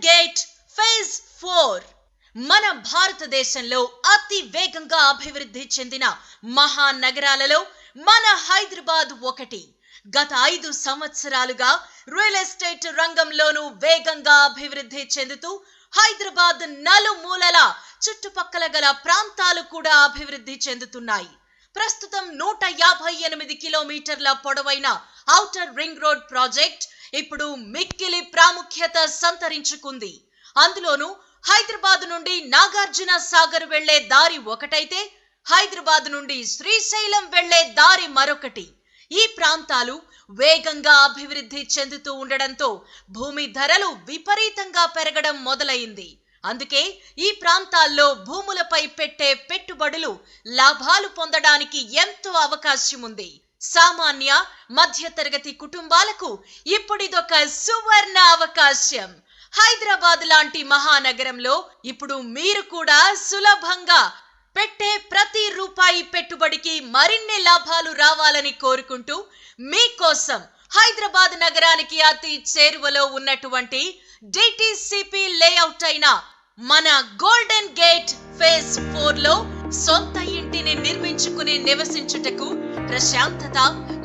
Gate phase 4 మన భారతదేశంలో అతి వేగంగా అభివృద్ధి చెందిన మహానగరాలలో మన హైదరాబాద్ ఒకటి. గత 5 సంవత్సరాలుగా రియల్ ఎస్టేట్ రంగంలోనూ వేగంగా అభివృద్ధి చెందుతూ హైదరాబాద్ నలుమూలల చుట్టుపక్కల గల ప్రాంతాలు కూడా అభివృద్ధి చెందుతున్నాయి. ప్రస్తుతం 158 కిలోమీటర్ల పొడవైన ఔటర్ రింగ్ రోడ్ ప్రాజెక్ట్ ఇప్పుడు మిక్కిలి ప్రాముఖ్యత సంతరించుకుంది. అందులోనూ హైదరాబాద్ నుండి నాగార్జున సాగర్ వెళ్లే దారి ఒకటైతే హైదరాబాద్ నుండి శ్రీశైలం వెళ్లే దారి మరొకటి. ఈ ప్రాంతాలు వేగంగా అభివృద్ధి చెందుతూ ఉండడంతో భూమి ధరలు విపరీతంగా పెరగడం మొదలైంది. అందుకే ఈ ప్రాంతాల్లో భూములపై పెట్టే పెట్టుబడులు లాభాలు పొందడానికి ఎంతో అవకాశం ఉంది. సామాన్య మధ్యతరగతి కుటుంబాలకు ఇప్పుడిదొక సువర్ణ అవకాశం. హైదరాబాద్ లాంటి మహానగరంలో ఇప్పుడు మీరు కూడా సులభంగా పెట్టే ప్రతి రూపాయి పెట్టుబడికి మరిన్ని లాభాలు రావాలని కోరుకుంటూ మీకోసం హైదరాబాద్ నగరానికి అతి చేరువలో ఉన్నటువంటి డిటిసిపి లేఅవుట్ అయిన మన గోల్డెన్ గేట్ ఫేజ్ 4 లో సొంత ఇంటిని నిర్మించుకుని నివసించుటకు ప్రశాంతత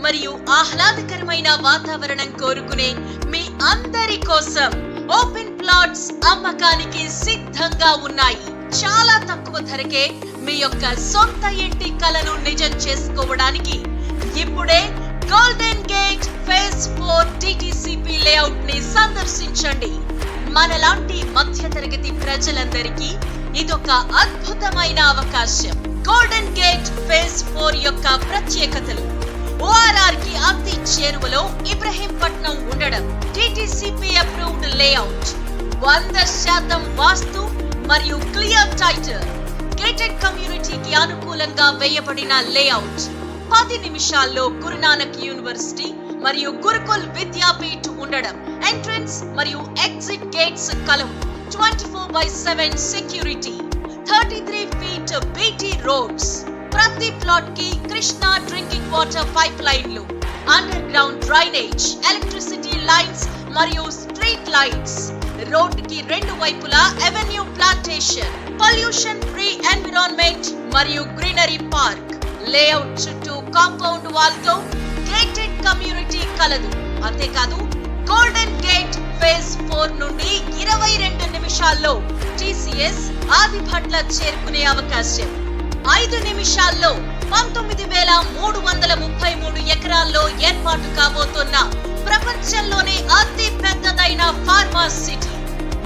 మరియు ఆహ్లాదకరమైన వాతావరణం కోరుకునే మీ అందరి కోసం ఓపెన్ ప్లాట్స్ అమ్మకానికి సిద్ధంగా ఉన్నాయి. చాలా తక్కువ ధరకే మీ యొక్క సొంత ఇంటి కలను నిజం చేసుకోవడానికి ఇప్పుడే golden gate phase 4 DTCP layout ని సందర్శించండి. మనలాంటి మధ్యతరగతి ప్రజలందరికీ ఇదొక అద్భుతమైన అవకాశం. గోల్డెన్ గేట్ ఫేజ్ 4 యొక్క ప్రత్యేకతలు: ఓఆర్ఆర్ కి అతి చేరువలో ఇబ్రహీంపట్నం ఉండడం, డిటిసిపి అప్రూవ్డ్ లేఅవుట్, 100% వాస్తు మరియు క్లియర్ టైటిల్, గేటెడ్ కమ్యూనిటీకి అనుకూలంగా వేయబడిన లేఅవుట్, 10 నిమిషాల్లో గురునానక్ యూనివర్సిటీ మరియు గురుకుల్ విద్యాపీఠ్ ఉండడం, ఎంట్రన్స్ మరియు ఎగ్జిట్ గేట్స్ కలవు, 24/7 సెక్యూరిటీ, 33 ఫీట్ బీటీ రోడ్స్, ప్రతి ప్లాట్ కి కృష్ణా డ్రింకింగ్ వాటర్ పైప్ లైన్లు, under ground drainage, electricity lines మరియు స్ట్రీట్ లైట్స్, రోడ్ కి 2 వైపులా avenue plantation, pollution free environment మరియు గ్రీనరీ పార్క్, లేఅవుట్ చుట్టూ కాంపౌండ్ వాల్ తో గేటెడ్ కమ్యూనిటీ కలదు. అంతేకాదు గోల్డెన్ గేట్ ఫేజ్ 4 నుండి 22 నిమిషాల్లో టీసీఎస్ ఆదిభట్ల చేరుకునే అవకాశం. 5 నిమిషాల్లో 19,333 ఎకరాల్లో ఏర్పాటు కాబోతున్న ప్రపంచంలోనే అతి పెద్దదైన ఫార్మా సిటీ,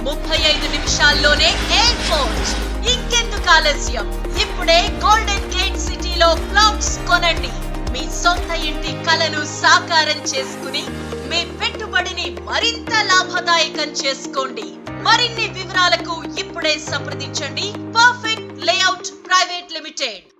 35 నిమిషాల్లోనే ఎయిర్పోర్ట్. ఇంకెందుకు ఆలస్యం? ఇప్పుడే గోల్డెన్ గేట్ సిటీలో ప్లాట్స్ కొనండి. మీ సొంత ఇంటి కలను సాకారం చేసుకుని మీ పెట్టుబడిని మరింత లాభదాయకం చేసుకోండి. మరిన్ని వివరాలకు ఇప్పుడే సంప్రదించండి పర్ఫెక్ట్ లేఅవుట్ ప్రైవేట్ లిమిటెడ్.